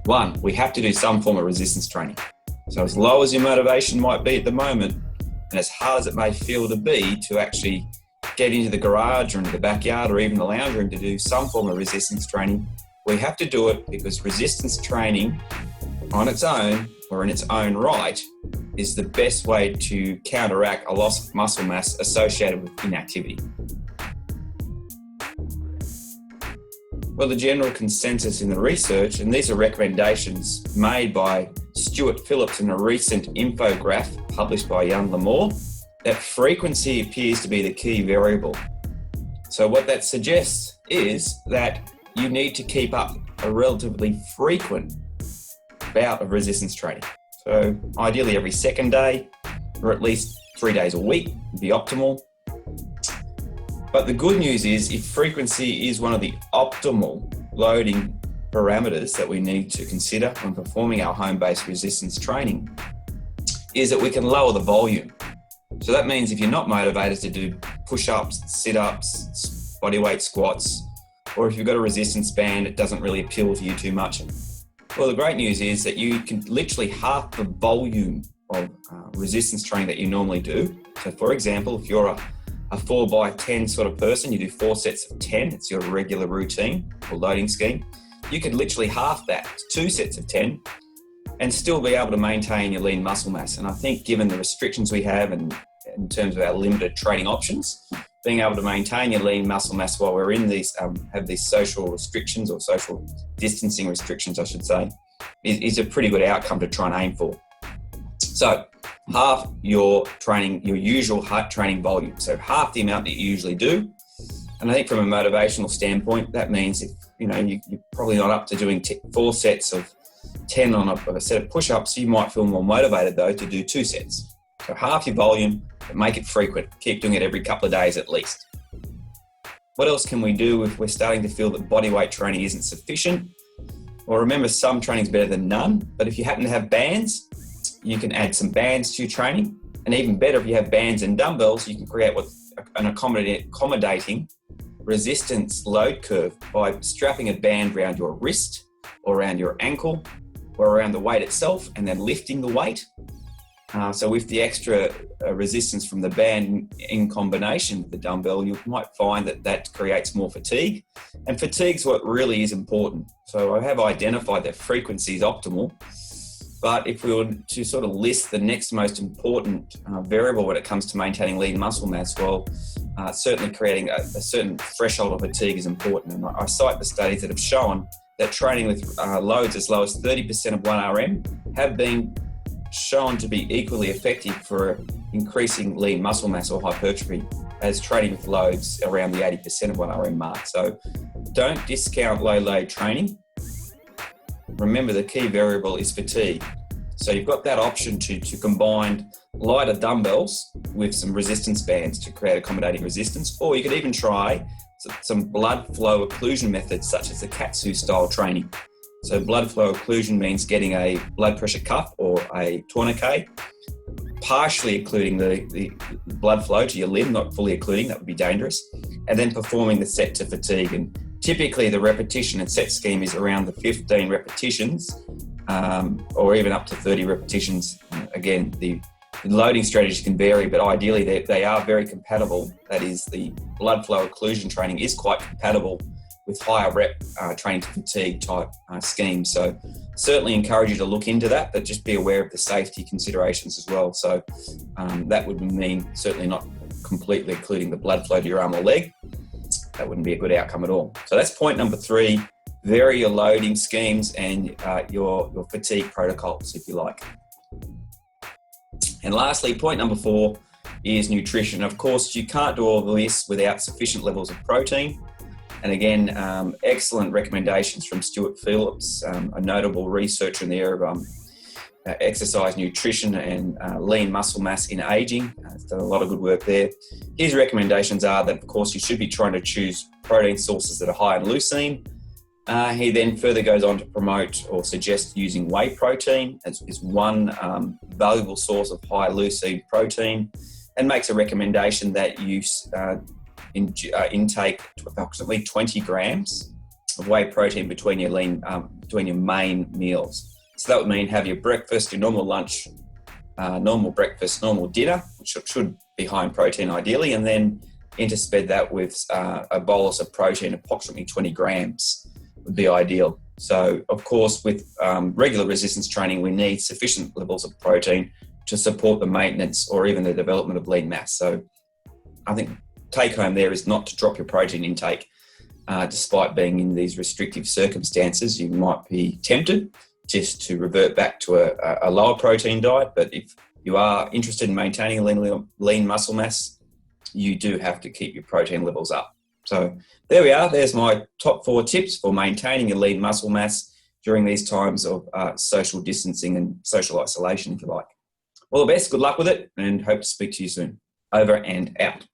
One, we have to do some form of resistance training. So as low as your motivation might be at the moment, and as hard as it may feel to be to actually get into the garage or into the backyard or even the lounge room to do some form of resistance training, we have to do it because resistance training on its own or in its own right is the best way to counteract a loss of muscle mass associated with inactivity. Well, the general consensus in the research, and these are recommendations made by Stuart Phillips in a recent infograph published by Young Lamore, that frequency appears to be the key variable. So what that suggests is that you need to keep up a relatively frequent bout of resistance training. So ideally every second day, or at least 3 days a week would be optimal. But the good news is, if frequency is one of the optimal loading parameters that we need to consider when performing our home-based resistance training, is that we can lower the volume. So that means if you're not motivated to do push-ups, sit-ups, bodyweight squats, or if you've got a resistance band, it doesn't really appeal to you too much. Well, the great news is that you can literally half the volume of resistance training that you normally do. So for example, if you're a 4x10 sort of person, you do 4 sets of 10, it's your regular routine or loading scheme. You could literally half that, 2 sets of 10, and still be able to maintain your lean muscle mass. And I think given the restrictions we have and in terms of our limited training options, being able to maintain your lean muscle mass while we're in these, have these social restrictions or social distancing restrictions, I should say, is a pretty good outcome to try and aim for. So half your training, your usual heart training volume. So half the amount that you usually do. And I think from a motivational standpoint, that means if you're probably not up to doing 4 sets of 10 on a set of push-ups, you might feel more motivated though to do 2 sets. So half your volume, but make it frequent. Keep doing it every couple of days at least. What else can we do if we're starting to feel that bodyweight training isn't sufficient? Well, remember, some training's better than none, but if you happen to have bands, you can add some bands to your training. And even better, if you have bands and dumbbells, you can create an accommodating resistance load curve by strapping a band around your wrist or around your ankle or around the weight itself and then lifting the weight. So with the extra resistance from the band in combination with the dumbbell, you might find that creates more fatigue. And fatigue's what really is important. So I have identified that frequency is optimal. But if we were to sort of list the next most important variable when it comes to maintaining lean muscle mass, well, certainly creating a certain threshold of fatigue is important. And I cite the studies that have shown that training with loads as low as 30% of 1RM have been shown to be equally effective for increasing lean muscle mass or hypertrophy as training with loads around the 80% of 1RM mark. So don't discount low load training. Remember, the key variable is fatigue. So you've got that option to combine lighter dumbbells with some resistance bands to create accommodating resistance, or you could even try some blood flow occlusion methods such as the Katsu style training. So blood flow occlusion means getting a blood pressure cuff or a tourniquet, partially occluding the blood flow to your limb, not fully occluding, that would be dangerous, and then performing the set to fatigue. And typically the repetition and set scheme is around the 15 repetitions or even up to 30 repetitions. Again, the loading strategies can vary, but ideally they are very compatible. That is, the blood flow occlusion training is quite compatible with higher rep training to fatigue type schemes. So certainly encourage you to look into that, but just be aware of the safety considerations as well. So that would mean certainly not completely occluding the blood flow to your arm or leg. That wouldn't be a good outcome at all. So that's point number 3, vary your loading schemes and your fatigue protocols, if you like. And lastly, point number 4 is nutrition. Of course, you can't do all of this without sufficient levels of protein. And again, excellent recommendations from Stuart Phillips, a notable researcher in the area of exercise nutrition and lean muscle mass in aging. He's done a lot of good work there. His recommendations are that, of course, you should be trying to choose protein sources that are high in leucine. He then further goes on to promote or suggest using whey protein as one valuable source of high leucine protein, and makes a recommendation that you intake approximately 20 grams of whey protein between your main meals. So that would mean have your breakfast, your normal lunch, normal breakfast, normal dinner, which should be high in protein ideally, and then interspeed that with a bolus of protein, approximately 20 grams would be ideal. So, of course, with regular resistance training, we need sufficient levels of protein to support the maintenance or even the development of lean mass. So I think take home there is not to drop your protein intake. Despite being in these restrictive circumstances, you might be tempted just to revert back to a lower protein diet. But if you are interested in maintaining a lean muscle mass, you do have to keep your protein levels up. So there we are. There's my top 4 tips for maintaining your lean muscle mass during these times of social distancing and social isolation, if you like. All the best. Good luck with it, and hope to speak to you soon. Over and out.